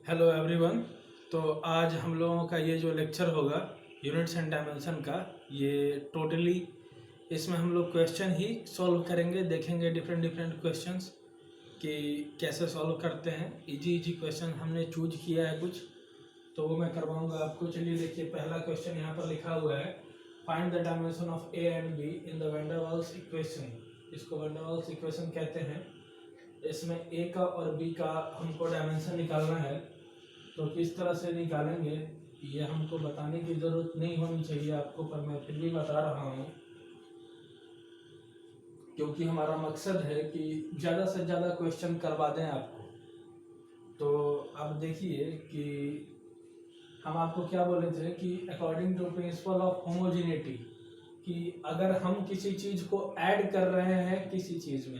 Hello everyone. तो आज हम लोगों का ये जो लेक्चर होगा यूनिट्स एंड डायमेंशन का, ये टोटली इसमें हम लोग क्वेश्चन ही सॉल्व करेंगे, देखेंगे डिफरेंट डिफरेंट क्वेश्चंस कि कैसे सॉल्व करते हैं। इजी इजी क्वेश्चन हमने चूज किया है कुछ, तो वो मैं करवाऊंगा आपको। चलिए देखिए, पहला क्वेश्चन यहाँ पर लिखा हुआ है, find the dimension of A and B in the van der Waals equation. इसको वैन डर वाल्स इक्वेशन कहते हैं। इसमें ए का और बी का हमको डायमेंशन निकालना है, तो किस तरह से निकालेंगे ये हमको बताने की ज़रूरत नहीं होनी चाहिए आपको, पर मैं फिर भी बता रहा हूँ क्योंकि हमारा मकसद है कि ज़्यादा से ज़्यादा क्वेश्चन करवा दें आपको। तो आप देखिए कि हम आपको क्या बोले थे कि according to principle of homogeneity, कि अगर हम किसी चीज़ को ऐड कर रहे हैं किसी चीज़ में,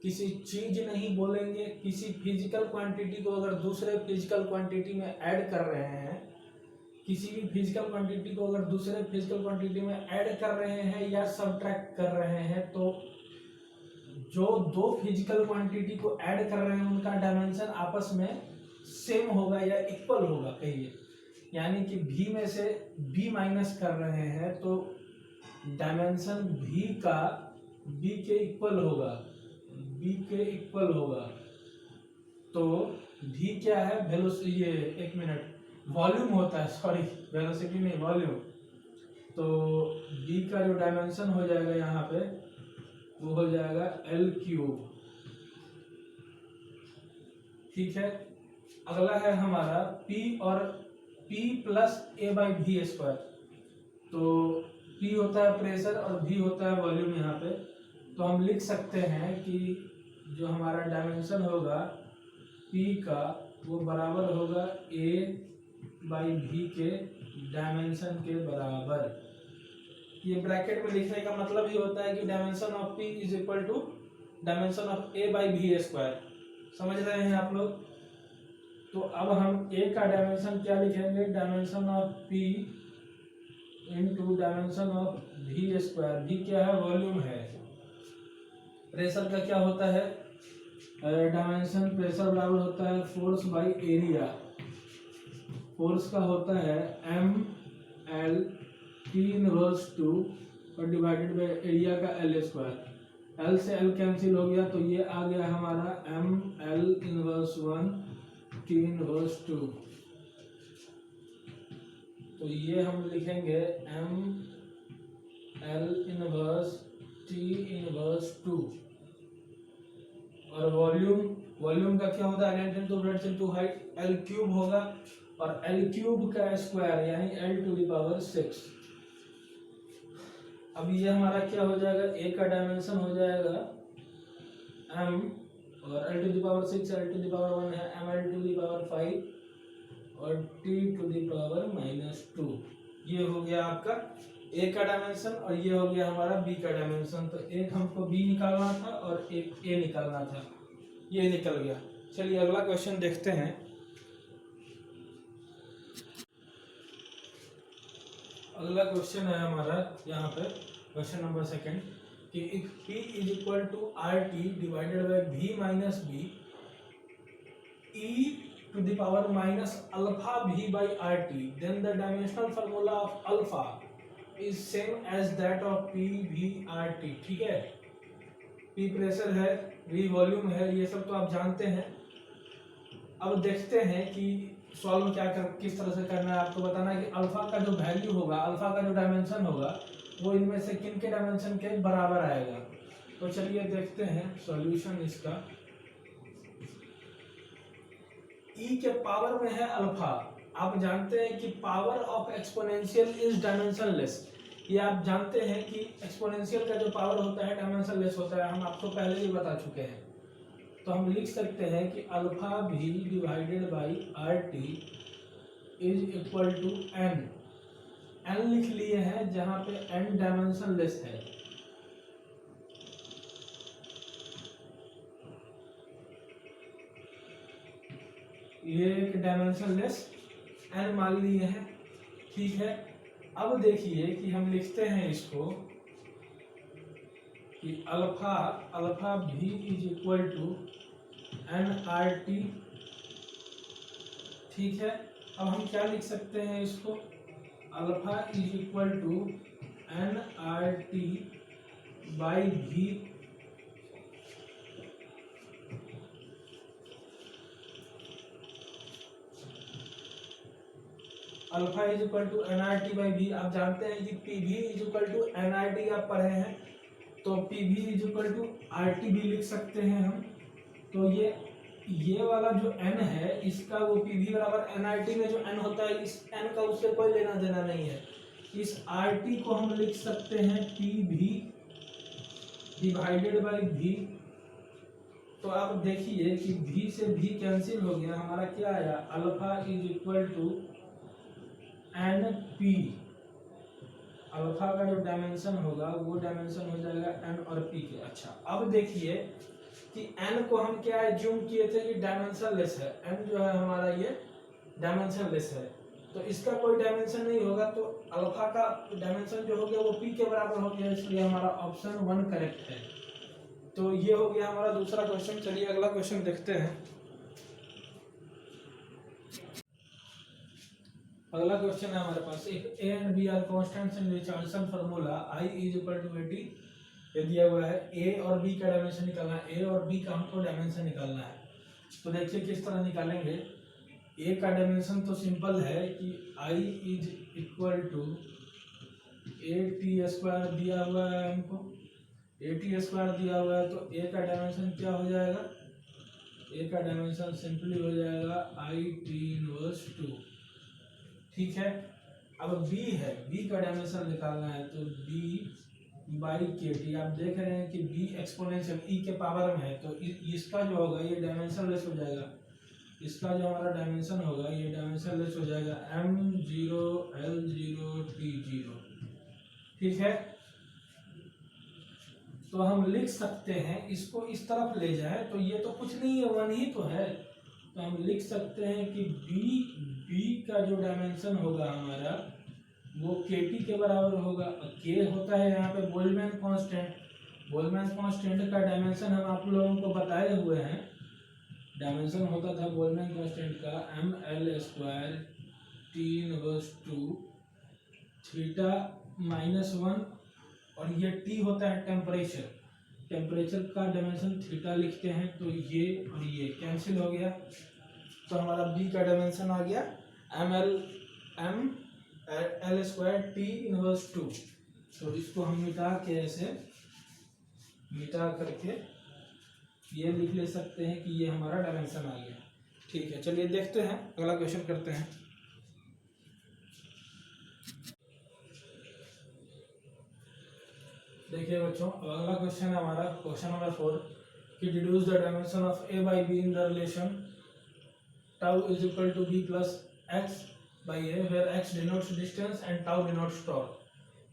किसी चीज नहीं बोलेंगे, किसी फिजिकल क्वांटिटी को अगर दूसरे फिजिकल क्वांटिटी में ऐड कर रहे हैं, किसी भी फिजिकल क्वांटिटी को अगर दूसरे फिजिकल क्वांटिटी में ऐड कर रहे हैं या सब्ट्रैक्ट कर रहे हैं, तो जो दो फिजिकल क्वांटिटी को ऐड कर रहे हैं उनका डायमेंशन आपस में सेम होगा या इक्वल होगा, कहिए। यानी कि v में से b माइनस कर रहे हैं तो डायमेंशन v का b के इक्वल होगा, b के इक्वल होगा। तो v क्या है, वेलोसिटी, ये एक मिनट, वॉल्यूम होता है, सॉरी वेलोसिटी नहीं, वॉल्यूम। तो v का जो डायमेंशन हो जाएगा यहाँ पे वो हो जाएगा l क्यूब, ठीक है। अगला है हमारा p और p plus a by V square. तो p होता है प्रेशर और v होता है वॉल्यूम यहाँ पे। तो हम लिख सकते हैं कि जो हमारा डायमेंशन होगा p का वो बराबर होगा a बाई v के डायमेंशन के बराबर। ये ब्रैकेट में लिखने का मतलब ये होता है कि dimension of p is equal to dimension of a by V square. समझ रहे हैं आप लोग? तो अब हम a का डायमेंशन क्या लिखेंगे, dimension of p into dimension of V square. v क्या है, वॉल्यूम है। प्रेशर का क्या होता है, डायमेंशन प्रेशर बराबर होता है फोर्स बाई एरिया। फोर्स का होता है एम एल टी इनवर्स 2 और डिवाइडेड बाई एरिया का एल स्क्वायर। एल से एल कैंसिल हो गया तो ये आ गया हमारा M L inverse 1 T inverse 2। तो ये हम लिखेंगे M L inverse T inverse 2। और वॉल्यूम का क्या होता है, 9 into breadth into height, L cube होगा। और एल क्यूब का स्क्वायर यानी एल टू द पावर 6। अब ये हमारा क्या हो जाएगा, ए का डायमेंशन हो जाएगा एम और L to the power 6, L to the power 1 है, M L to the power 5 और टी टू द पावर -2। ये हो गया आपका ए का डायमेंशन और ये हो गया हमारा बी का डायमेंशन। तो एक हमको बी निकालना था और एक ए निकालना था, ये निकल गया। चलिए अगला क्वेश्चन देखते हैं। अगला क्वेश्चन है हमारा यहाँ पे, क्वेश्चन नंबर 2 कि if P is equal to R T divided by v minus B e to the power minus alpha v by R T, then the dimensional formula of alpha is same as that of p v r t। ठीक है, p pressure है, v volume है, ये सब तो आप जानते हैं। अब देखते हैं कि सॉल्व किस तरह से करना है। आपको बताना है कि अल्फा का जो वैल्यू होगा, अल्फा का जो डायमेंशन होगा वो इनमें से किन के डायमेंशन के बराबर आएगा। तो चलिए देखते हैं सॉल्यूशन इसका। ई के पावर में है अल्फा। आप जानते हैं कि power of exponential is dimensionless. ये आप जानते हैं कि एक्सपोनेंशियल का जो पावर होता है डायमेंशनलेस होता है, हम आपको पहले ही बता चुके हैं। तो हम लिख सकते हैं कि अल्फा भी divided by R T is equal to N. N लिख लिए हैं जहां पे एन डायमेंशनलेस है। ये एक डायमेंशनलेस एन मान लिए हैं, ठीक है। अब देखिए कि हम लिखते हैं इसको कि अल्फा भी is equal to N R T, ठीक है, अब हम क्या लिख सकते हैं इसको, alpha is equal to NRT by V alpha is equal to NRT by V। आप जानते हैं कि PV is equal to NRT आप पढ़े हैं, तो PV is equal to RT भी लिख सकते हैं हम। तो ये वाला जो n है इसका वो PV बराबर NRT में जो n होता है, इस n का उससे कोई लेना देना नहीं है। इस RT को हम लिख सकते हैं PV डिवाइडेड बाई V। तो आप देखिए कि V से V कैंसिल हो गया, हमारा क्या आया, alpha is equal to NP। अल्फा का जो डायमेंशन होगा वो डायमेंशन हो जाएगा n और p के। अच्छा, अब देखिए कि n को हम क्या एज्यूम किए थे कि डायमेंशन लेस है, n जो है हमारा ये डायमेंशन लेस है, तो इसका कोई डायमेंशन नहीं होगा, तो अल्फा का डायमेंशन जो हो गया वो p के बराबर हो गया, इसलिए हमारा ऑप्शन 1 करेक्ट है। तो ये हो गया हमारा दूसरा क्वेश्चन। चलिए अगला क्वेश्चन देखते हैं। अगला क्वेश्चन है हमारे पास, एक a and b are constants in Richardson formula I is equal to 80 ये दिया हुआ है। a और b का डायमेंशन निकालना है, a और b का हमको डायमेंशन निकालना है। तो देखिए किस तरह निकालेंगे। a का डायमेंशन तो सिंपल है कि I is equal to AT² दिया हुआ है हमको, AT² दिया हुआ है, तो a का डायमेंशन क्या हो जाएगा, a का डायमेंशन सिंपली हो जाएगा IT इनवर्स 2। ठीक है, अब b है, b का डायमेंशन निकालना है, तो b बाई के टी। आप देख रहे हैं कि b एक्सपोनेंशियल e के पावर में है, तो इसका जो होगा ये डायमेंशन लेस हो जाएगा, इसका जो हमारा डायमेंशन होगा ये डायमेंशन लेस हो जाएगा m0 l0 t0। ठीक है, तो हम लिख सकते हैं, इसको इस तरफ ले जाए तो ये तो कुछ नहीं है, 1 ही तो है, तो हम लिख सकते हैं कि b का जो डायमेंशन होगा हमारा वो kt के बराबर होगा। k होता है यहाँ पे बोल्ट्जमैन कांस्टेंट, बोल्ट्जमैन कांस्टेंट का डायमेंशन हम आप लोगों को बताए हुए हैं, डायमेंशन होता था बोल्ट्जमैन कांस्टेंट का ml² t इनवर्स 2 थीटा -1, और ये t होता है टेम्परेचर, टेम्परेचर का डायमेंशन थीटा लिखते हैं, तो ये और ये कैंसिल हो गया, तो हमारा b का डायमेंशन आ गया ml² t इनवर्स 2। तो इसको हम मिटा के ऐसे मिटा करके ये लिख ले सकते हैं कि ये हमारा डायमेंशन आ गया। ठीक है, चलिए देखते हैं, अगला क्वेश्चन करते हैं। देखिए बच्चों, अगला क्वेश्चन है हमारा क्वेश्चन नंबर 4 कि deduce the dimension of a by b in the relation tau is equal to b plus x by a where x denotes distance and tau denotes torque.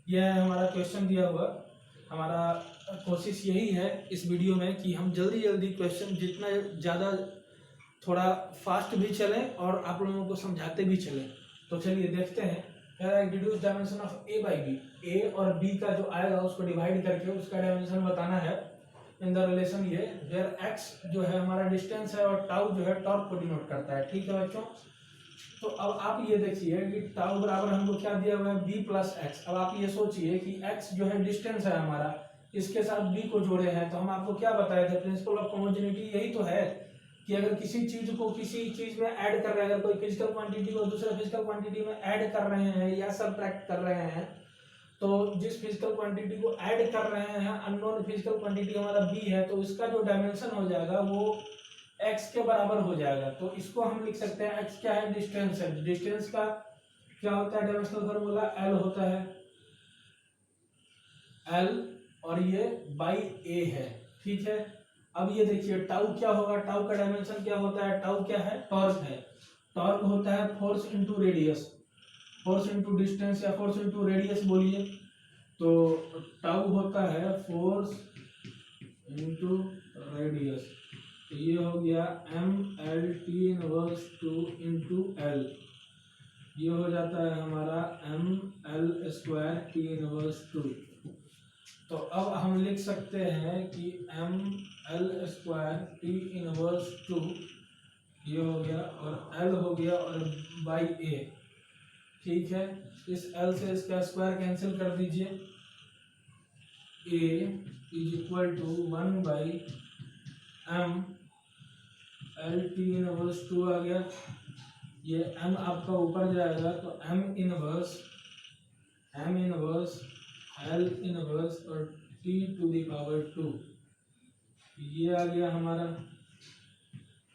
यह है हमारा क्वेश्चन दिया हुआ। हमारा कोशिश यही है इस वीडियो में कि हम जल्दी जल्दी क्वेश्चन जितना ज़्यादा थोड़ा फास्ट भी चलें और आप लोगों को समझाते भी चलें। तो चलिए देखते हैं। Deduce dimension of a by b, a और b का जो आएगा उसको डिवाइड करके उसका डायमेंशन बताना है इन द रिलेशन ये वेयर x जो है हमारा डिस्टेंस है और टाउ जो है टॉर्क को डिनोट करता है। ठीक है बच्चों, तो अब आप ये देखिए कि टाउ बराबर हमको क्या दिया हुआ है b प्लस एक्स। अब आप ये सोचिए कि x जो है डिस्टेंस है हमारा, इसके साथ b को जोड़े हैं, तो हम आपको क्या बताए थे, प्रिंसिपल ऑफ होमोजेनिटी यही तो है कि अगर किसी चीज को किसी चीज में ऐड कर रहे हैं, अगर कोई फिजिकल क्वांटिटी को दूसरे फिजिकल क्वांटिटी में ऐड कर रहे हैं या सबट्रैक्ट कर रहे हैं, तो जिस फिजिकल क्वांटिटी को ऐड कर रहे हैं, अननोन फिजिकल क्वांटिटी हमारा b है, तो इसका जो डायमेंशन हो जाएगा वो x के बराबर हो जाएगा। तो इसको हम लिख सकते हैं, x क्या है, डिस्टेंस है, डिस्टेंस का क्या होता है डायमेंशनल फार्मूला l होता है l, और ये बाई a है। ठीक है, अब ये देखिए टाउ क्या होगा, टाउ का डायमेंशन क्या होता है, टाउ क्या है, टॉर्क है, टॉर्क होता है force into radius, force into distance या फोर्स इनटू रेडियस बोलिए, तो टाउ होता है फोर्स इनटू रेडियस, तो ये हो गया mlt इनवर्स 2 इंटू एल, ये हो जाता है हमारा ml² t इनवर्स 2। तो अब हम लिख सकते हैं कि ml² t इनवर्स 2 ये हो गया और एल हो गया और बाई ए, ठीक है। इस एल से इसका स्क्वायर कैंसिल कर दीजिए, A is equal to 1/m L T inverse 2 आ गया। ये m आपका ऊपर जाएगा तो m इनवर्स एल इनवर्स और t टू द पावर 2, ये आ गया हमारा।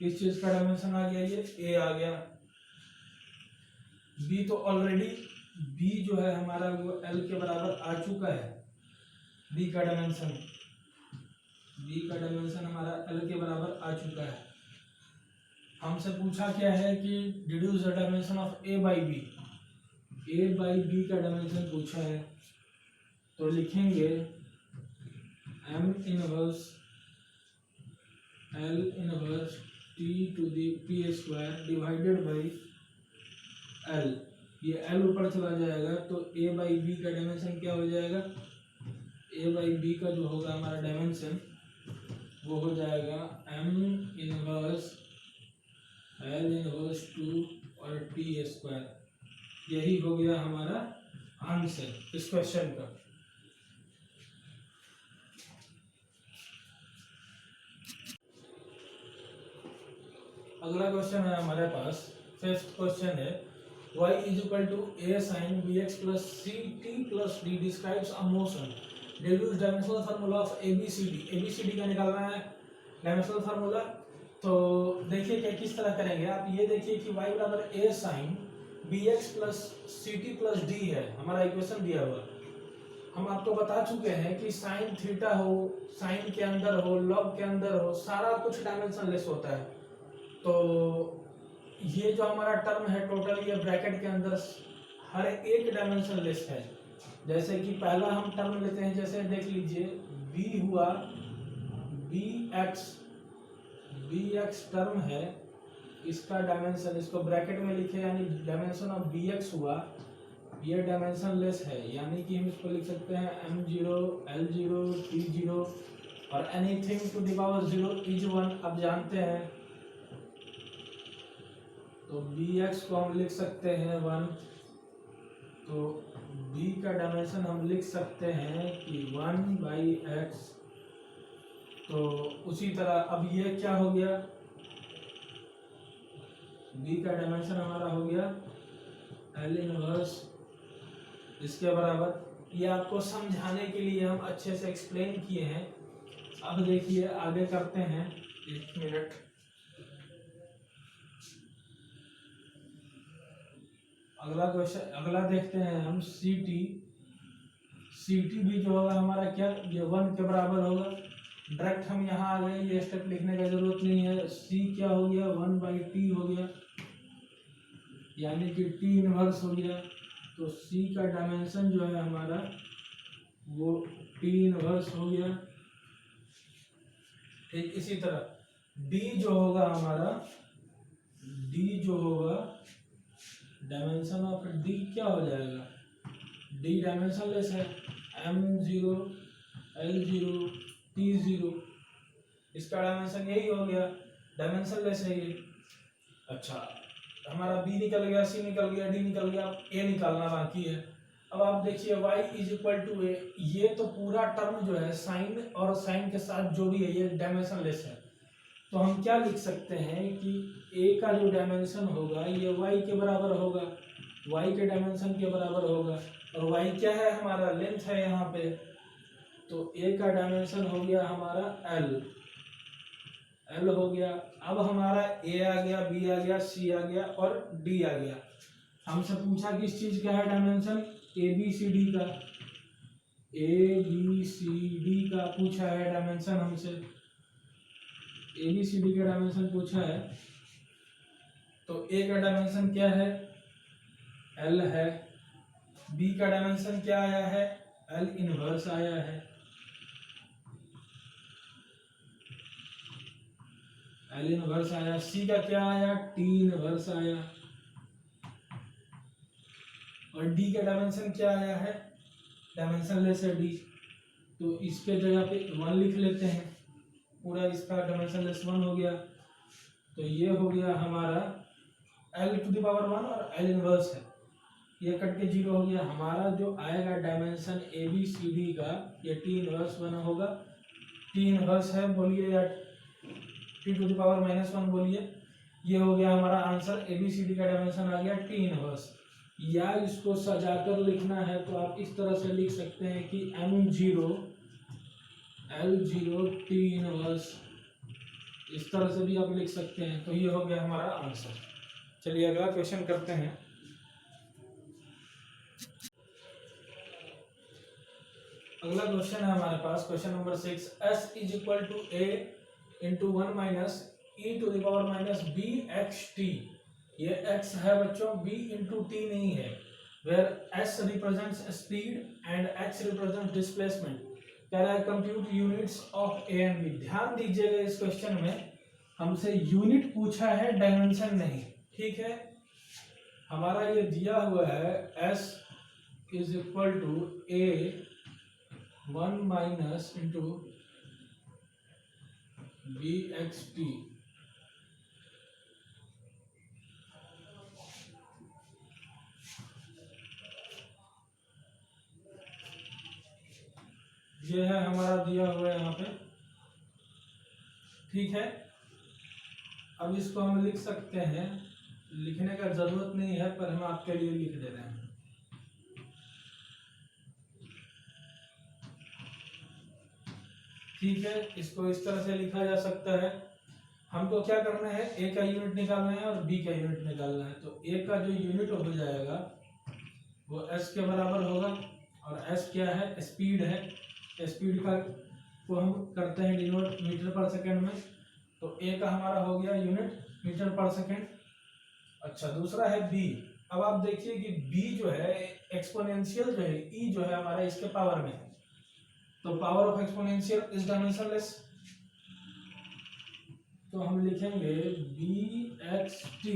किस चीज का डायमेंशन आ गया, ये a आ गया। b तो ऑलरेडी b जो है हमारा वो l के बराबर आ चुका है। b का डायमेंशन हमारा l के बराबर आ चुका है। हमसे पूछा क्या है कि deduce the dimension of a by b, का डायमेंशन पूछा है। तो लिखेंगे m inverse l inverse t to the p square divided by l। ये l ऊपर चला जाएगा तो a बाई b का डायमेंशन क्या हो जाएगा, a बाई b का जो होगा हमारा डायमेंशन वो हो जाएगा m इनवर्स l इनवर्स 2 और t स्क्वायर। यही हो गया हमारा आंसर इस क्वेश्चन का। अगला क्वेश्चन है हमारे पास, फिफ्थ क्वेश्चन है y is equal to a sin bx plus c t plus d describes a motion, deduce dimensional formula of ABCD का निकालना है डायमेंशनल फार्मूला। तो देखिए क्या किस तरह करेंगे आप, ये देखिए कि y बराबर a sin bx plus C T plus D है हमारा इक्वेशन दिया हुआ। हम आपको बता चुके हैं कि साइन थीटा हो, साइन के अंदर हो, लॉग के अंदर हो, सारा कुछ डायमेंशन लेस होता है। तो ये जो हमारा टर्म है टोटल, ये ब्रैकेट के अंदर हर एक डायमेंशन लेस है। जैसे कि पहला हम टर्म लेते हैं, जैसे देख लीजिए b हुआ bx टर्म है, इसका डायमेंशन इसको ब्रैकेट में लिखे यानी डायमेंशन ऑफ bx हुआ, ये डायमेंशन लेस है। यानी कि हम इसको लिख सकते हैं m0 l0 t0 और anything to the power 0 is 1। अब जानते हैं तो bx को हम लिख सकते हैं 1, तो b का डायमेंशन हम लिख सकते हैं कि 1/x। तो उसी तरह अब ये क्या हो गया, b का डायमेंशन हमारा हो गया l इनवर्स इसके बराबर। ये आपको समझाने के लिए हम अच्छे से एक्सप्लेन किए हैं। अब देखिए आगे करते हैं, 1 मिनट। अगला क्वेश्चन, अगला देखते हैं हम सी टी भी जो होगा हमारा क्या, ये 1 के बराबर होगा। डायरेक्ट हम यहाँ आ गए, ये स्टेप लिखने का जरूरत नहीं है। c क्या हो गया 1/t हो गया, यानी कि t इनवर्स हो गया। तो c का डायमेंशन जो है हमारा वो t इनवर्स हो गया। ठीक इसी तरह d जो होगा हमारा, d जो होगा डायमेंशन ऑफ d क्या हो जाएगा, d डायमेंशन लेस है, m0 l0 t0, इसका डायमेंशन यही हो गया, डायमेंशन लेस है ये। अच्छा हमारा b निकल गया, c निकल गया, d निकल गया, a निकालना बाकी है। अब आप देखिए y is equal to a, ये तो पूरा टर्म जो है साइन और साइन के साथ जो भी है ये डायमेंशन लेस है। तो हम क्या लिख सकते हैं कि a का जो डायमेंशन होगा ये y के बराबर होगा, y के डायमेंशन के बराबर होगा। और y क्या है हमारा, लेंथ है यहाँ पे। तो a का डायमेंशन हो गया हमारा l हो गया। अब हमारा a आ गया, b आ गया, c आ गया और d आ गया। हमसे पूछा किस चीज का है डायमेंशन, ABCD का, ABCD का पूछा है डायमेंशन हमसे, ABCD का डायमेंशन पूछा है। तो A का डायमेंशन क्या है, L है। B का डायमेंशन क्या आया है, L इनवर्स आया है। L इनवर्स आया। C का क्या आया, T इनवर्स आया। और D का डायमेंशन क्या आया है, डायमेंशन लेस है D, तो इसके जगह पे 1 लिख लेते हैं, पूरा इसका डायमेंशन लेस 1 हो गया। तो ये हो गया हमारा L टू द पावर 1 और L इनवर्स है, ये कट के 0 हो गया। हमारा जो आएगा डायमेंशन ABCD का ये T इनवर्स 1 होगा। T इनवर्स है बोलिए या T टू द पावर -1 बोलिए, ये हो गया हमारा आंसर। ABCD का डायमेंशन आ गया T इनवर्स। या इसको सजाकर लिखना है तो आप इस तरह से लिख सकते हैं कि M0 L0 T इनवर्स, इस तरह से भी आप लिख सकते हैं। तो ये हो गया हमारा आंसर। चलिए अगला क्वेश्चन करते हैं। अगला क्वेश्चन है हमारे पास question number 6, S is equal to A into 1 minus E to the power minus BXT। ये x है बच्चों, b इंटू टी नहीं है, where s represents speed and x represents displacement. कह रहा है compute units of A and B. ध्यान दीजिएगा इस क्वेश्चन में हमसे यूनिट पूछा है, डायमेंशन नहीं, ठीक है। हमारा ये दिया हुआ है s is equal to a 1 minus into BXT। ये है हमारा दिया हुआ है यहाँ पे, ठीक है। अब इसको हम लिख सकते हैं, लिखने का जरूरत नहीं है पर हम आपके लिए लिख दे रहे हैं। ठीक है, इसको इस तरह से लिखा जा सकता है। हमको क्या करना है, ए का यूनिट निकालना है और बी का यूनिट निकालना है। तो ए का जो यूनिट हो जाएगा वो एस के बराबर होगा, और एस क्या है, स्पीड है। स्पीड का को हम करते हैं डिनोट मीटर पर सेकंड में, तो ए का हमारा हो गया यूनिट मीटर पर सेकंड। अच्छा, दूसरा है बी। अब आप देखिए कि बी जो है एक्सपोनेंशियल जो है, ई जो है हमारा इसके पावर में है, तो power of exponential is dimensionless. तो हम लिखेंगे BXT।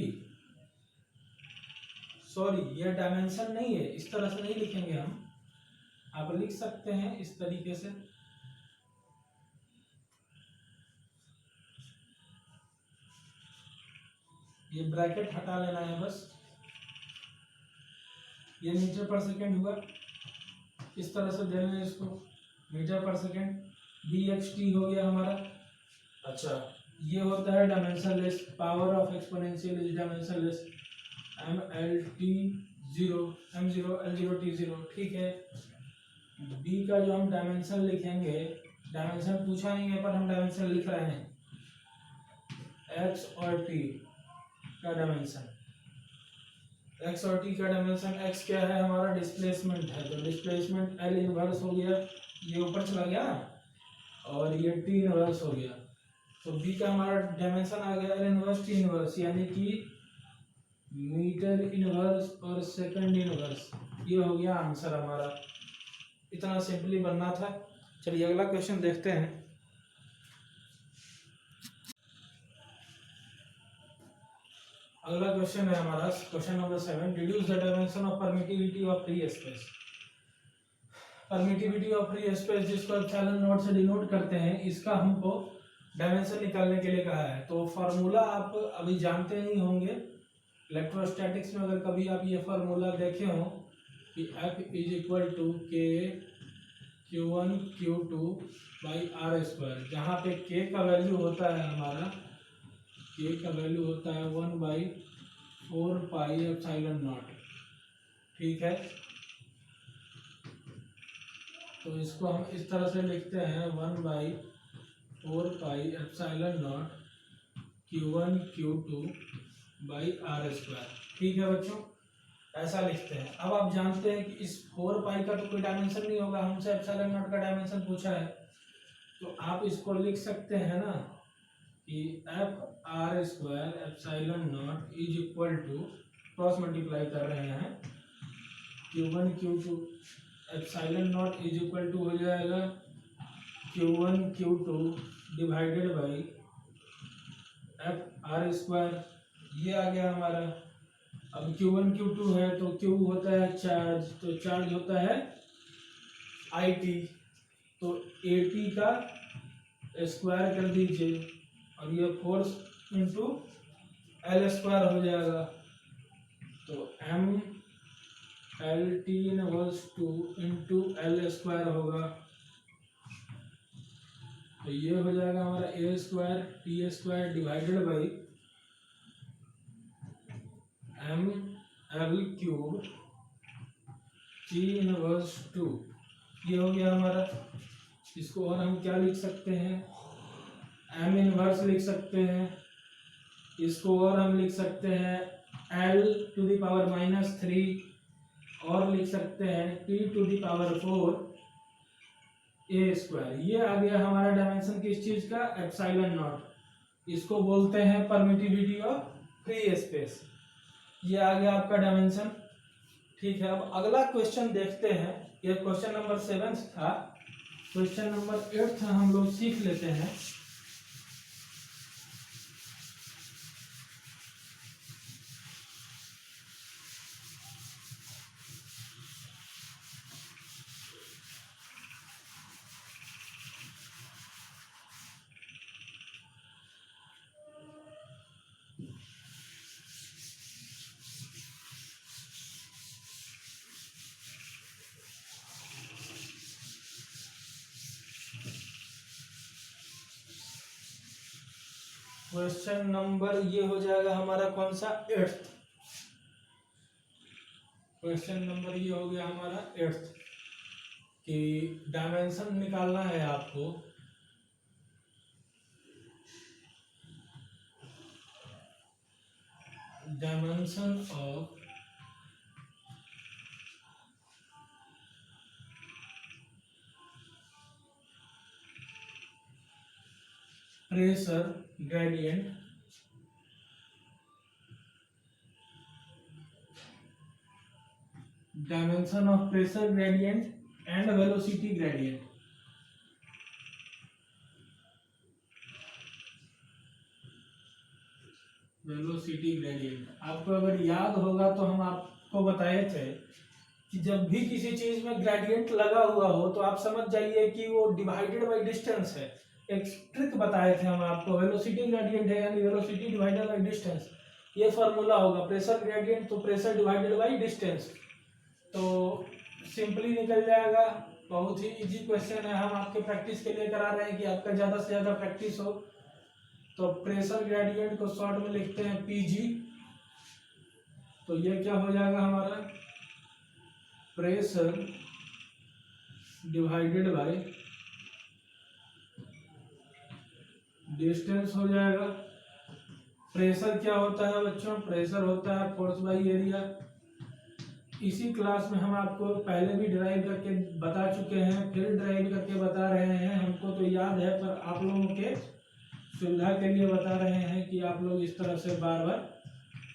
सॉरी, ये डायमेंशन नहीं है, इस तरह से नहीं लिखेंगे हम, आप लिख सकते हैं इस तरीके से। ये ब्रैकेट हटा लेना है बस। ये मीटर पर सेकंड हुआ, इस तरह से देना है इसको, मीटर पर सेकंड। BXT हो गया हमारा। अच्छा, ये होता है dimensionless, power of exponential is dimensionless. M0 L0 T0, ठीक है। बी का जो हम डायमेंशन लिखेंगे, डायमेंशन पूछा नहीं है पर हम डायमेंशन लिख रहे हैं, एक्स और टी का डायमेंशन। एक्स और टी का डायमेंशन, एक्स क्या है हमारा, डिस्प्लेसमेंट है, तो डिस्प्लेसमेंट एल इनवर्स हो गया, ये ऊपर चला गया, और ये टी इनवर्स हो गया। तो बी का हमारा डायमेंशन आ गया एल इनवर्स टी इनवर्स, यानी कि मीटर इनवर्स और सेकंड इनवर्स। ये हो गया आंसर हमारा, इतना सिंपली बनना था। चलिए अगला क्वेश्चन देखते हैं। अगला क्वेश्चन है हमारा question number 7, deduce the dimension of permittivity of free space. Permittivity of free space जिसको एप्सिलॉन नॉट से डिनोट करते हैं, इसका हमको डायमेंशन निकालने के लिए कहा है। तो फार्मूला आप अभी जानते नहीं होंगे, इलेक्ट्रोस्टैटिक्स में अगर कभी आप ये फार्मूला देखे हो कि F इज इक्वल टू के Q1 Q2 by are square, जहाँ पे K का वैल्यू होता है हमारा, K का वैल्यू होता है 1/4 पाई एप्सिलॉन नॉट, ठीक है। तो इसको हम इस तरह से लिखते हैं 1/4 pi epsilon naught Q1 Q2 by are square, ठीक है बच्चों, ऐसा लिखते हैं। अब आप जानते हैं कि इस 4 पाई का तो कोई डायमेंशन नहीं होगा, हमसे एप्सिलॉन नॉट का डायमेंशन पूछा है, तो आप इसको लिख सकते हैं ना कि F R square epsilon naught is equal to, cross multiply कर रहे हैं, Q1 Q2 epsilon naught is equal to हो जाएगा Q1 Q2 divided by F R square, ये आ गया हमारा। अब Q1 Q2 है तो Q होता है चार्ज, तो चार्ज होता है IT, तो AT का स्क्वायर कर दीजिए, और ये फोर्स इंटू एल स्क्वायर हो जाएगा, तो M L T inverse 2 into L square होगा, तो ये हो जाएगा हमारा A square T square divided by M L cube T inverse 2। ये हो गया हमारा। इसको और हम क्या लिख सकते हैं, एम इनवर्स लिख सकते हैं। इसको और हम लिख सकते हैं एल टू द पावर -3, और लिख सकते हैं T to the power 4 A square. ये आ गया हमारा डायमेंशन किस चीज का, एप्सिलॉन नॉट। इसको बोलते हैं परमिटिविटी ऑफ फ्री स्पेस। ये आ गया आपका डायमेंशन। ठीक है, अब अगला क्वेश्चन देखते हैं। ये क्वेश्चन नंबर 7 था। क्वेश्चन नंबर 8 हम लोग सीख लेते हैं। क्वेश्चन नंबर ये हो जाएगा हमारा कौन सा, 8th। क्वेश्चन नंबर ये हो गया हमारा 8th कि डायमेंशन निकालना है आपको। Dimension of pressure gradient dimension of pressure gradient and velocity gradient. Velocity gradient आपको अगर याद होगा तो हम आपको बताए थे कि जब भी किसी चीज में ग्रेडियंट लगा हुआ हो तो आप समझ जाइए कि वो डिवाइडेड बाय डिस्टेंस है। एक ट्रिक बताए थे हम आपको, वेलोसिटी ग्रेडियंट है यानी वेलोसिटी डिवाइडेड बाय डिस्टेंस। ये फॉर्मूला होगा प्रेशर ग्रेडियंट तो प्रेशर डिवाइडेड बाय डिस्टेंस, तो सिंपली निकल जाएगा। बहुत ही इजी क्वेश्चन है, हम आपके प्रैक्टिस के लिए करा रहे हैं कि आपका ज्यादा से ज्यादा प्रैक्टिस हो। तो प्रेशर ग्रेडियंट को शॉर्ट में लिखते हैं पीजी। तो ये क्या हो जाएगा हमारा, प्रेशर डिवाइडेड बाय डिस्टेंस हो जाएगा। प्रेशर क्या होता है बच्चों, प्रेशर होता है फोर्स बाय एरिया। इसी क्लास में हम आपको पहले भी ड्राइव करके बता चुके हैं, फिर ड्राइव करके बता रहे हैं। हमको तो याद है पर आप लोगों के सुविधा के लिए बता रहे हैं कि आप लोग इस तरह से बार बार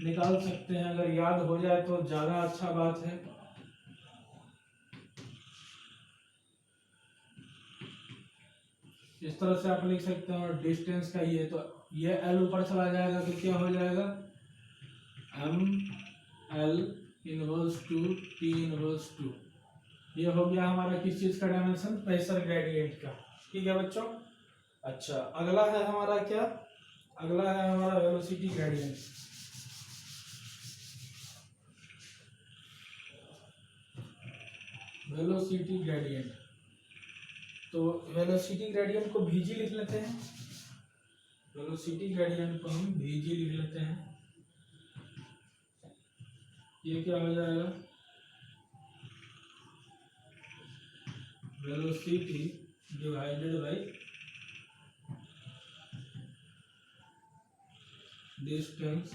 निकाल सकते हैं। अगर याद हो जाए तो ज़्यादा अच्छा बात है। इस तरह से आप लिख सकते हैं। और डिस्टेंस का ये, तो ये एल ऊपर चला जाएगा तो क्या हो जाएगा, M L inverse 2 T inverse 2। ये हो गया हमारा किस चीज़ का डायमेंशन, प्रेशर ग्रेडियंट का। ठीक है बच्चों। अच्छा, अगला है हमारा क्या, अगला है हमारा वेलोसिटी ग्रेडियंट। वेलोसिटी ग्रेडियंट, तो वेलोसिटी ग्रेडियंट को भीजी लिख लेते हैं। वेलोसिटी ग्रेडियंट को हम भीजी लिख लेते हैं। ये क्या हो जाएगा, velocity divided by distance.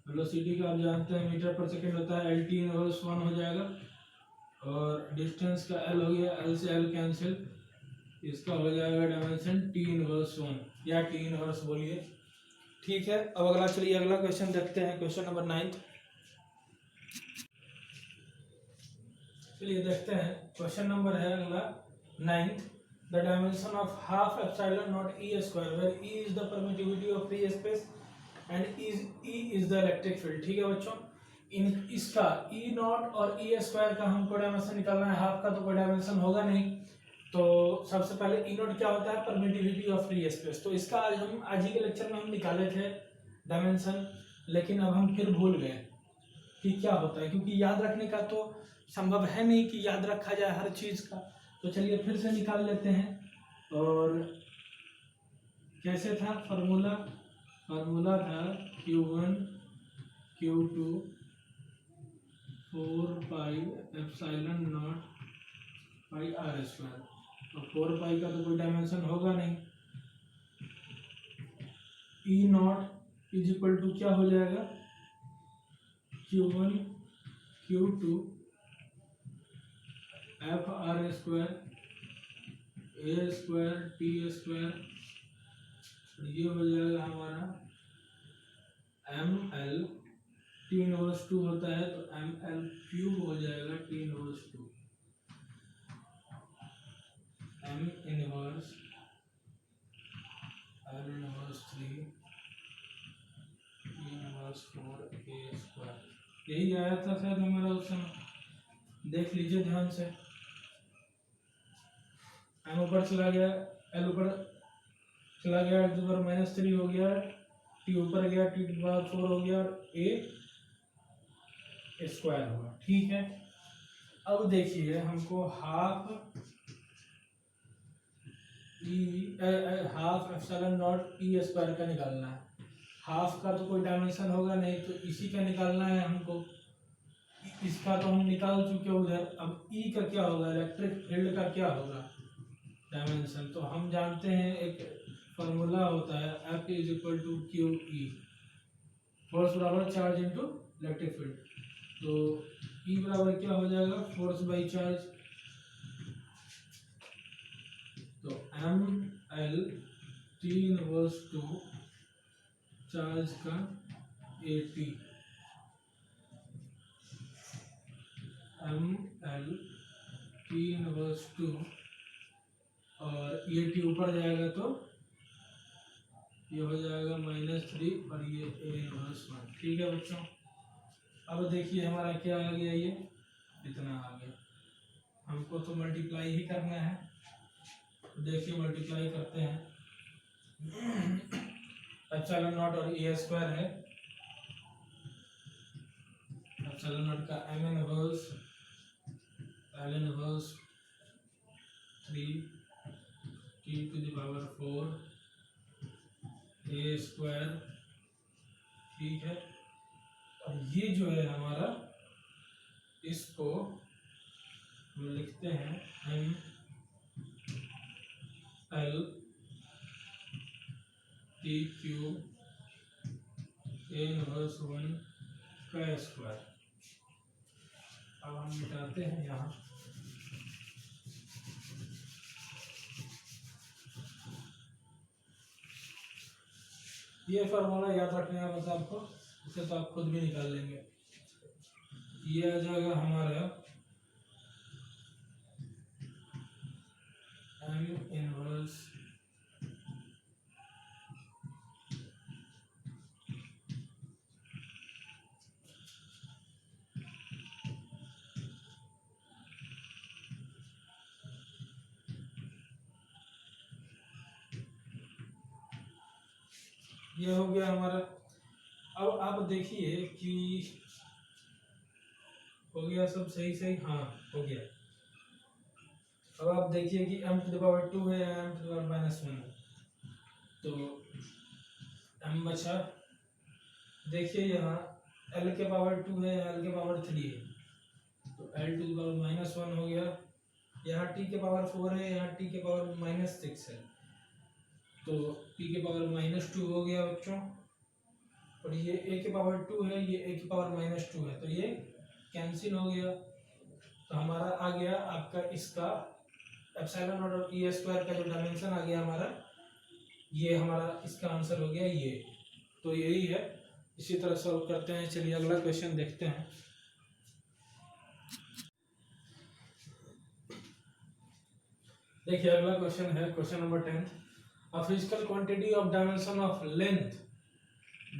Velocity का आप जानते हैं मीटर पर सेकंड होता है, एल टी इनवर्स 1 हो जाएगा। और डिस्टेंस का एल हो गया, एल से एल कैंसिल, इसका हो जाएगा डायमेंशन टी इनवर्स 1 या टी इनवर्स बोलिए। ठीक है, अब अगला चलिए अगला क्वेश्चन देखते हैं, क्वेश्चन नंबर 9। चलिए देखते हैं, क्वेश्चन नंबर है अगला 9th। The dimension of half epsilon naught E square where E is the permittivity of free space and E is the electric field. ठीक है बच्चों, इन इसका ई नॉट और ई स्क्वायर का हमको डायमेंशन निकालना है। हाफ का तो कोई डायमेंशन होगा नहीं, तो सबसे पहले ई नॉट क्या होता है, परमिटिविटी ऑफ फ्री स्पेस। तो इसका आज ही के लेक्चर में हम निकाले थे डायमेंशन, लेकिन अब हम फिर भूल गए कि क्या होता है, क्योंकि याद रखने का तो संभव है नहीं कि याद रखा जाए हर चीज़ का। तो चलिए फिर से निकाल लेते हैं। और कैसे था फार्मूला? फार्मूला था Q1 Q2 4 pi epsilon naught pi R square. और 4 पाई का तो कोई डायमेंशन होगा नहीं। E naught is equal to क्या हो जाएगा? Q1 Q2 F R square A square T square, ये हो जाएगा हमारा एम एल टी इनवर्स 2 होता है तो एम एल क्यूब हो जाएगा T inverse 2 M inverse L inverse 3 T inverse 4 A square. यही आया था शायद हमारा उस समय, देख लीजिए ध्यान से। एम ऊपर चला गया, एल ऊपर चला गया, टू पावर -3 हो गया, टी ऊपर गया, टी टू पावर 4 हो गया और ए स्क्वायर होगा। ठीक है, अब देखिए हमको half epsilon naught E square का निकालना है। हाफ का तो कोई डायमेंशन होगा नहीं, तो इसी का निकालना है हमको। इसका तो हम निकाल चुके उधर। अब ई का क्या होगा, इलेक्ट्रिक फील्ड का क्या होगा डायमेंशन? तो हम जानते हैं एक फॉर्मूला होता है F is equal to Q E, force बराबर चार्ज इनटू इलेक्ट्रिक फील्ड। तो ई बराबर क्या हो जाएगा, फोर्स बाई चार्ज। तो M L T inverse 2 charge का A T, M L T inverse 2 और ये टी ऊपर जाएगा तो ये हो जाएगा -3 और ये ए इनवर्स 1। ठीक है बच्चों, अब देखिए हमारा क्या आ गया, ये इतना आ गया। हमको तो मल्टीप्लाई ही करना है। देखिए मल्टीप्लाई करते हैं। एप्सिलॉन नॉट और ए स्क्वायर है, एप्सिलॉन नॉट का M inverse L inverse 3 T to the power 4 A square. ठीक है, और ये जो है हमारा, इसको हम लिखते हैं M L T cube A inverse 1 का स्क्वायर। अब हम मिटाते हैं यहाँ। ये फार्मूला याद रखने का बस आपको, इसे तो आप खुद भी निकाल लेंगे। ये आ जाएगा हमारा एम इनवर्स ये हो गया हमारा। अब आप देखिए कि हो गया सब सही सही, हाँ हो गया। अब आप देखिए कि m टू द पावर 2 है, m टू द पावर -1 है, तो m बचा। देखिए यहाँ l के पावर 2 है, l के पावर 3 है, तो l टू द पावर -1 हो गया। यहाँ t के पावर 4 है, यहाँ t के पावर -6 है, तो t के पावर -2 हो गया बच्चों। और ये a के पावर 2 है, ये a के पावर -2 है, तो ये कैंसिल हो गया। तो हमारा आ गया आपका इसका एप्सिलॉन नॉट और ई स्क्वायर का जो डायमेंशन आ गया हमारा, ये हमारा इसका आंसर हो गया ये। तो यही है, इसी तरह सॉल्व करते हैं। चलिए अगला क्वेश्चन देखते हैं। देखिए अगला क्वेश्चन है question number 10। A physical quantity of dimension of length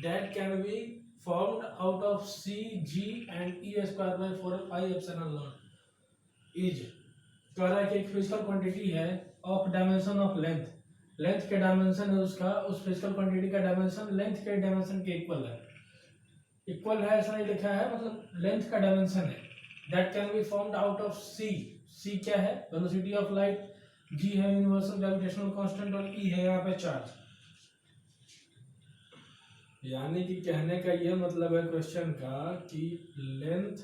that can B formed out of c g and e square by 4 pi epsilon naught is, कह रहा है कि एक फिजिकल क्वांटिटी है of dimension of length, length के dimension है उसका, उस फिजिकल क्वांटिटी का डायमेंशन लेंथ के डायमेंशन के इक्वल है। इक्वल है ऐसा नहीं लिखा है, मतलब लेंथ का डायमेंशन है। That can be formed out of C. C क्या है? वेलोसिटी ऑफ लाइट, जी है यूनिवर्सल ग्रेविटेशनल कांस्टेंट और ई है यहाँ पे चार्ज। यानी कि कहने का ये मतलब है क्वेश्चन का कि लेंथ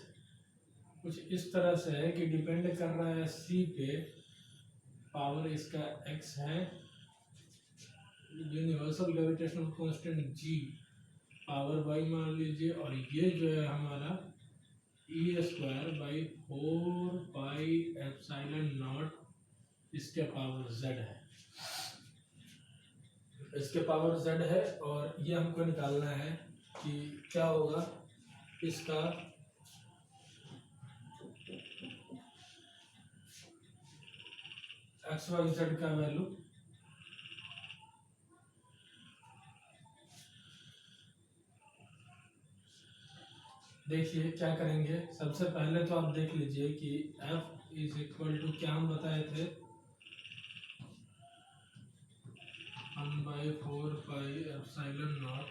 कुछ इस तरह से है कि डिपेंड कर रहा है सी पे, पावर इसका एक्स है, universal gravitational constant G power Y मान लीजिए, और ये जो है हमारा E square by 4 pi epsilon naught इसके पावर जेड है, इसके पावर जेड है। और ये हमको निकालना है कि क्या होगा इसका एक्स वाई जेड का वैल्यू। देखिए क्या करेंगे, सबसे पहले तो आप देख लीजिए कि F इज इक्वल टू क्या हम बताए थे, 1/4 pi epsilon naught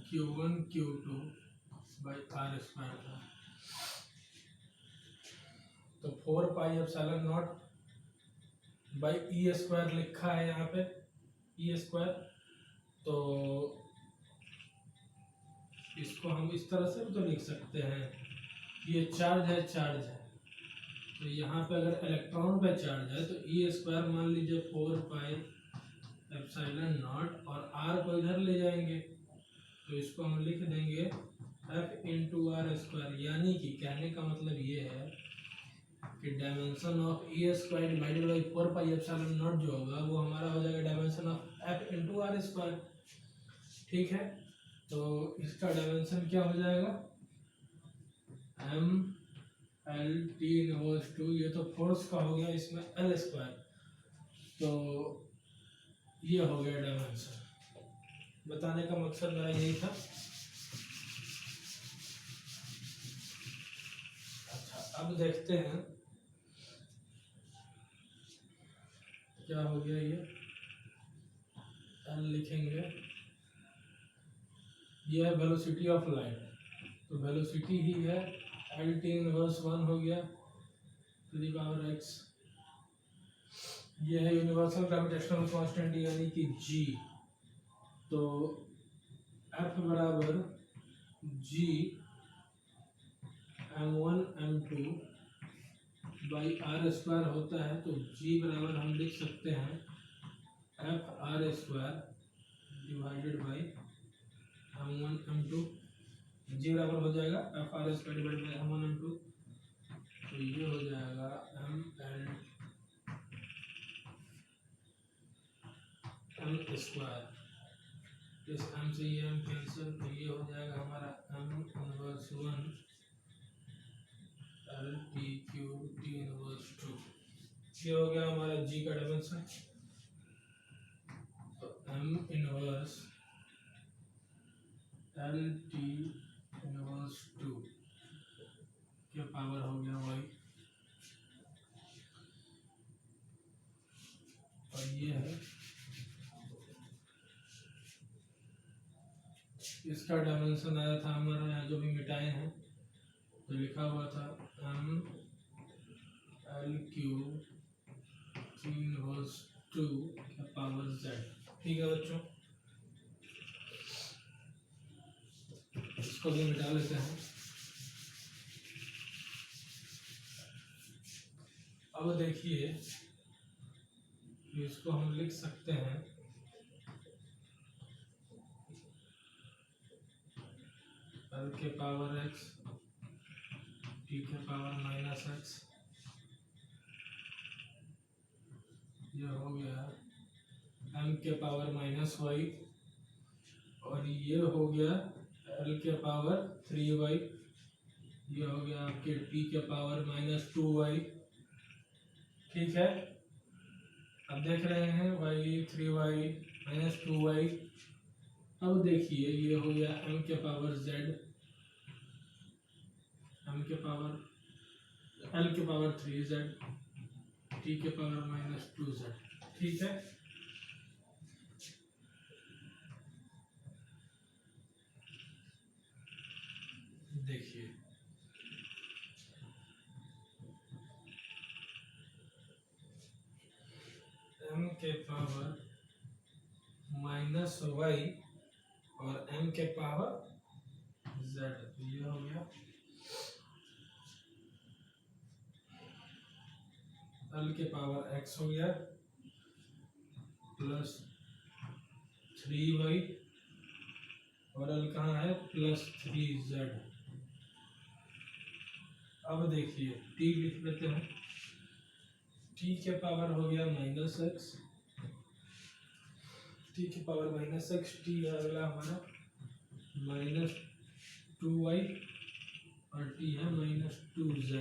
Q1 Q2 by are square था। तो 4 pi epsilon naught by e square लिखा है यहाँ पे, ई स्क्वायर। तो इसको हम इस तरह से भी तो लिख सकते हैं, ये चार्ज है, चार्ज है, तो यहाँ पे अगर इलेक्ट्रॉन पे चार्ज है तो ई स्क्वायर मान लीजिए 4 पाई एप्सिलॉन नॉट, और आर को इधर ले जाएंगे तो इसको हम लिख देंगे एफ इंटू आर स्क्वायर। यानी कि कहने का मतलब ये है कि dimension of e square divided by 4 pi epsilon naught जो होगा वो हमारा हो जाएगा dimension of f into r square. ठीक है, तो इसका डायमेंशन क्या हो जाएगा, M L T inverse two, ये तो फोर्स का हो गया, इसमें एल स्क्वायर, तो ये हो गया डायमेंशन। बताने का मकसद मेरा यही था। अच्छा, अब देखते हैं क्या हो गया, ये एल लिखेंगे, ये है वेलोसिटी ऑफ लाइट, तो वेलोसिटी ही है एल टी इनवर्स 1 हो गया टू द पावर एक्स। ये है यूनिवर्सल ग्रेविटेशनल कांस्टेंट यानी कि जी, तो एफ बराबर जी m1 m2 by are square होता है, तो जी बराबर हम लिख सकते हैं F R square divided by m1 m2। जी बराबर हो जाएगा F R square divided by m1 m2, तो ये हो जाएगा m स्क्वायर, इस m से ये m कैंसिल, तो ये हो जाएगा हमारा m inverse 1 L T Q T inverse 2। ये हो गया हमारा g का डायमेंशन, तो m inverse L T inverse 2 के पावर हो गया y, और ये है इसका डायमेंशन आया था हमारा यहाँ जो भी मिटाए हैं, तो लिखा हुआ था m L Q T inverse 2 के पावर z। ठीक है बच्चों, इसको भी मिटा लेते हैं। अब देखिए इसको हम लिख सकते हैं एल के पावर एक्स टी के पावर माइनस एक्स, ये हो गया एम के पावर माइनस वाई, और ये हो गया एल के पावर 3y, ये हो गया आपके टी के पावर माइनस 2y। ठीक है, अब देख रहे हैं y 3y माइनस 2y। अब देखिए ये हो गया m के पावर z, m के पावर l के पावर 3z, t के पावर माइनस 2z। ठीक है, देखिए m के पावर माइनस वाई और m के पावर z, तो ये हो गया l के पावर x हो गया प्लस 3y और l कहाँ है प्लस 3z। अब देखिए t लिख लेते हैं, t के पावर हो गया माइनस एक्स, t के पावर माइनस एक्स, t है अगला हमारा माइनस 2y और t है माइनस 2z।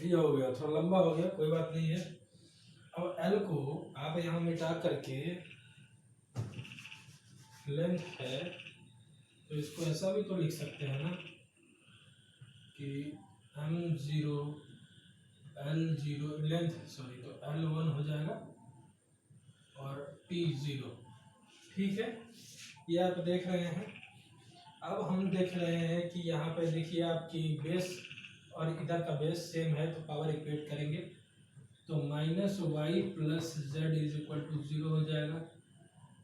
ये हो गया, थोड़ा लंबा हो गया, कोई बात नहीं है। अब l को आप यहाँ मिटा करके लेंथ है तो इसको ऐसा भी तो लिख सकते हैं ना कि m0 l0 लेंथ सॉरी, तो l1 हो जाएगा और t0, ठीक है। ये आप देख रहे हैं। अब हम देख रहे हैं कि यहाँ पे देखिए आपकी बेस और इधर का बेस सेम है, तो पावर इक्वेट करेंगे तो minus y plus z is equal to 0 हो जाएगा,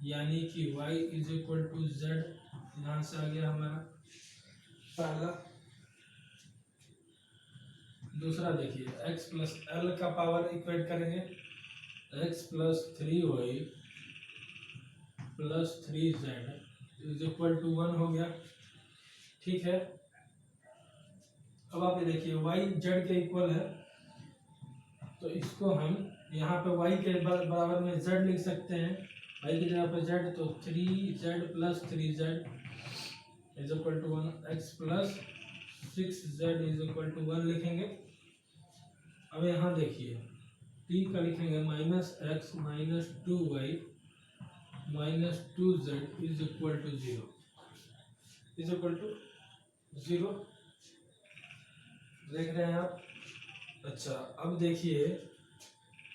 यानी कि y is equal to z, यहाँ से आ गया हमारा पहला। दूसरा देखिए x प्लस एल का पावर इक्वेट करेंगे, x plus 3y plus 3z is equal to 1 हो गया, ठीक है। अब आप ये देखिए y z के इक्वल है, तो इसको हम यहाँ पे y के बराबर में z लिख सकते हैं, y की जगह पे z, तो 3z plus 3z is equal to 1, x plus 6z is equal to 1 लिखेंगे। अब यहाँ देखिए t का लिखेंगे minus x minus 2y minus 2z is equal to 0, is equal to 0, देख रहे हैं आप। अच्छा अब देखिए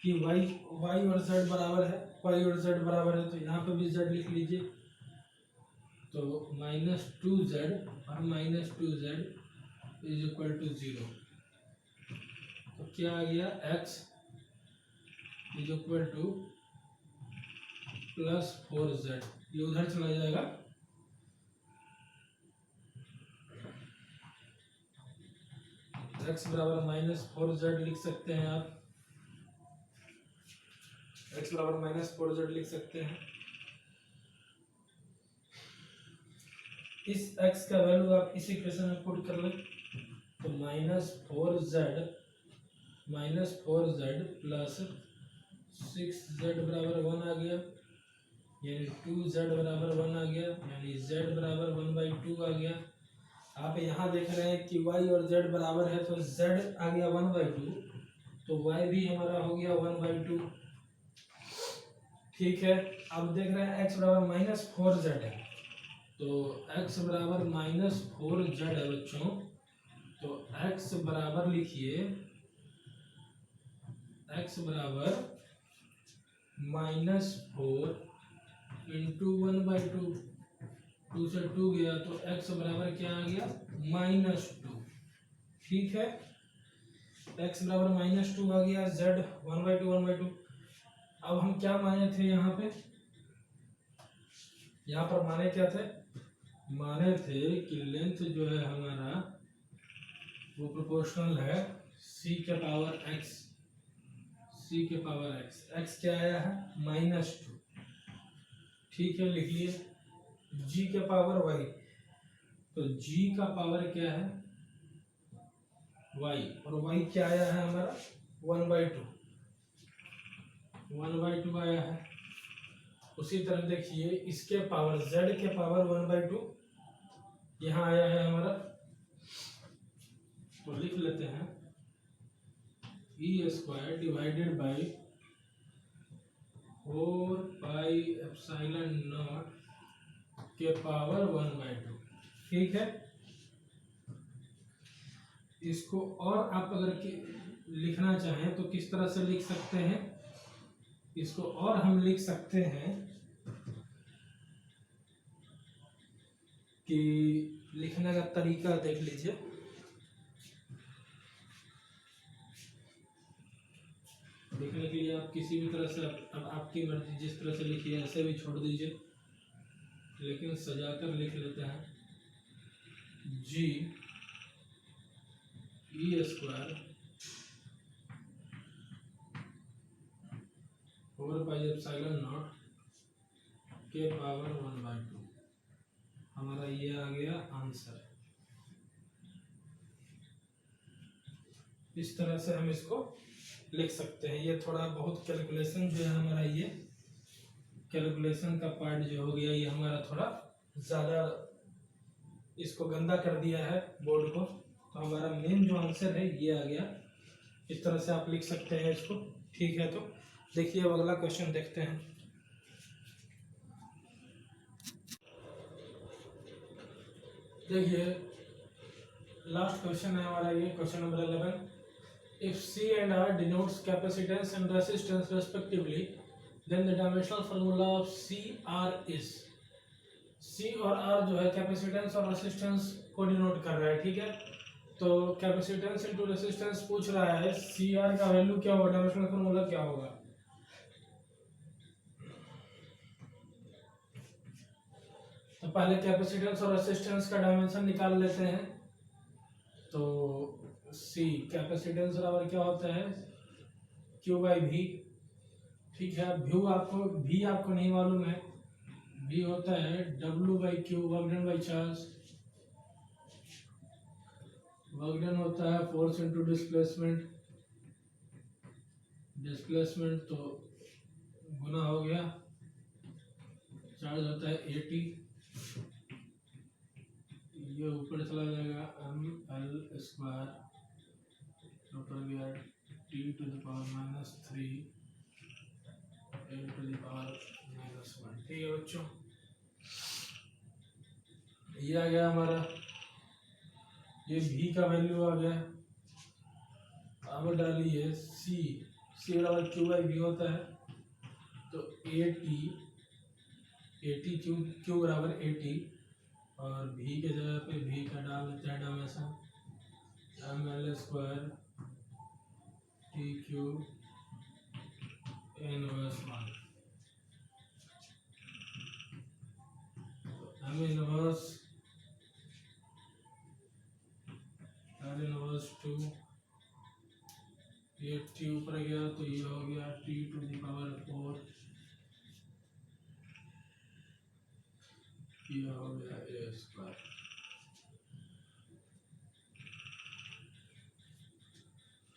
कि y और z बराबर है, y और z बराबर है, तो यहाँ पे भी z लिख लीजिए, तो माइनस 2z और minus 2z is equal to 0, तो क्या आ गया x is equal two plus 4z, ये उधर चला जाएगा, x बराबर माइनस 4z लिख सकते हैं आप, x बराबर माइनस 4z लिख सकते हैं। इस x का वैल्यू आप इस इक्वेशन में पुट कर लें, तो माइनस 4z प्लस 6z बराबर 1 आ गया, यानी 2z बराबर 1 आ गया, यानी z बराबर 1/2 आ गया। आप यहाँ देख रहे हैं कि y और z बराबर है, तो z आ गया 1/2, तो y भी हमारा हो गया 1/2, ठीक है। अब देख रहे हैं x बराबर माइनस 4z है, तो x बराबर माइनस 4z है बच्चों, तो x बराबर लिखिए, x बराबर माइनस 4 इंटू 1/2, 2 से 2 गया तो x बराबर क्या आ गया माइनस 2, ठीक है। x बराबर माइनस 2 आ गया, z 1/2। अब हम क्या माने थे यहाँ पे, यहाँ पर माने क्या थे, माने थे कि लेंथ जो है हमारा वो प्रोपोर्शनल है c के पावर x, c के पावर x, x क्या आया है -2, ठीक है, लिख लिए। g के पावर y, तो g का पावर क्या है y, और y क्या आया है हमारा 1/2 आया है। उसी तरह देखिए इसके पावर z के पावर 1/2 यहाँ आया है हमारा, तो लिख लेते हैं e² डिवाइडेड बाई 4πε0 के पावर 1/2, ठीक है। इसको और आप अगर लिखना चाहें तो किस तरह से लिख सकते हैं, इसको और हम लिख सकते हैं कि लिखने का तरीका देख लीजिए। लिखने के लिए आप किसी भी तरह से, अब आपकी मर्जी, जिस तरह से लिखिए, ऐसे भी छोड़ दीजिए, लेकिन सजाकर लिख लेते हैं। जी ई स्क्वायर 4πε0 के पावर 1/2, हमारा ये आ गया आंसर। इस तरह से हम इसको लिख सकते हैं। ये थोड़ा बहुत कैलकुलेशन जो है हमारा, ये कैलकुलेशन का पार्ट जो हो गया, ये हमारा थोड़ा ज़्यादा इसको गंदा कर दिया है बोर्ड को। तो हमारा मेन जो आंसर है ये आ गया। इस तरह से आप लिख सकते हैं इसको। ठीक है, तो देखिए अब अगला क्वेश्चन देखते हैं। देखिए लास्ट क्वेश्चन है हमारा ये, question number 11। If C and R denotes capacitance and resistance respectively, then the dimensional formula of CR is। C और R जो है कैपेसिटेंस और रेसिस्टेंस को डिनोट कर रहा है, ठीक है। तो कैपेसिटेंस इनटू रेसिस्टेंस पूछ रहा है, CR का वैल्यू क्या होगा, डायमेंशनल फार्मूला क्या होगा। तो पहले कैपेसिटेंस और रेसिस्टेंस का डायमेंशन निकाल लेते हैं। तो C कैपेसिटेंस बराबर क्या होता है, Q/V, ठीक है। V आपको नहीं मालूम है, V होता है W/Q, work done by charge. Work done होता है फोर्स इनटू डिस्प्लेसमेंट, डिस्प्लेसमेंट तो गुना हो गया, चार्ज होता है AT, ये ऊपर चला जाएगा mL² ऊपर गया T⁻³ L⁻⁻1। ठीक है बच्चों, ये आ गया हमारा, ये V का वैल्यू आ गया। अब डालिए C बराबर Q/V होता है, तो Q बराबर AT, और V के जगह पे V का डाल देते हैं dimension, mL² TQ N/1। L−2, ये T ऊपर गया तो ये हो गया T⁴, ये हो गया A²।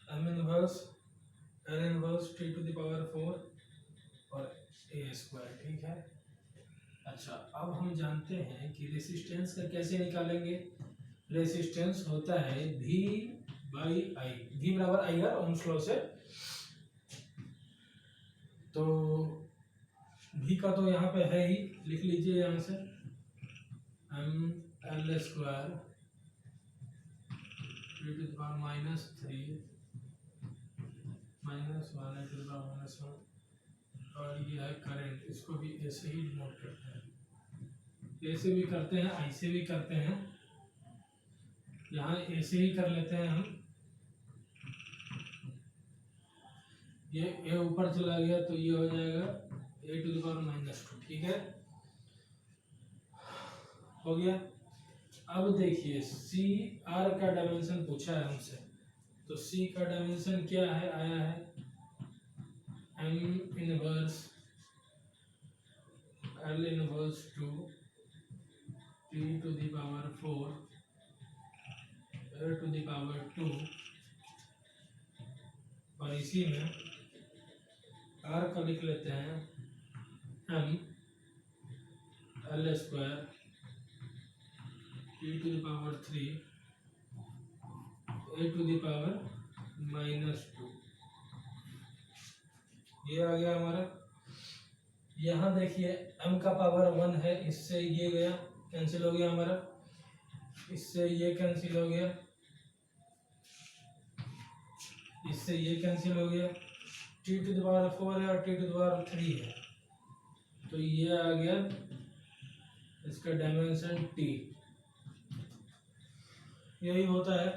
L−1 T⁴ और A², ठीक है। अच्छा, अब हम जानते हैं कि रेसिस्टेंस का कैसे निकालेंगे। रेसिस्टेंस होता है V/I, V बराबर IR ओम्स लॉ से। तो V का तो यहाँ पे है ही, लिख लीजिए यहाँ से, mL² T⁻³ -1 और ये है करंट, इसको भी ऐसे ही नोट करते हैं, ऐसे भी करते हैं, ऐसे भी करते हैं, यहाँ ऐसे ही कर लेते हैं हम। ये A ऊपर चला गया तो ये हो जाएगा A⁻², ठीक है, हो गया। अब देखिए CR का डायमेंशन पूछा है हमसे, तो C का डायमेंशन क्या है, आया है m⁻L⁻² T⁴ L⁻², और इसी में R का लिख लेते हैं mL² T⁻3 A⁻², ये आ गया हमारा। यहाँ देखिए m का पावर 1 है, इससे ये गया, कैंसिल हो गया हमारा, इससे ये कैंसिल हो गया, इससे ये कैंसिल हो गया। T⁴ है और T⁴ है, तो ये आ गया इसका डायमेंशन T। यही होता है।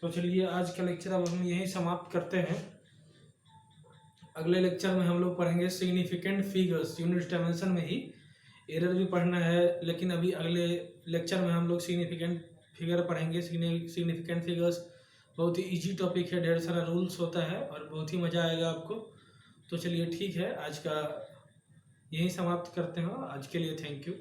तो चलिए आज का लेक्चर अब हम यहीं समाप्त करते हैं। अगले लेक्चर में हम लोग पढ़ेंगे सिग्निफिकेंट फिगर्स, यूनिट डायमेंशन में ही एरर भी पढ़ना है, लेकिन अभी अगले लेक्चर में हम लोग सिग्निफिकेंट फिगर पढ़ेंगे। सिग्निफिकेंट फिगर्स बहुत ही इजी टॉपिक है, ढेर सारा रूल्स होता है और बहुत ही मज़ा आएगा आपको। तो चलिए ठीक है, आज का यहीं समाप्त करते हैं। आज के लिए थैंक यू।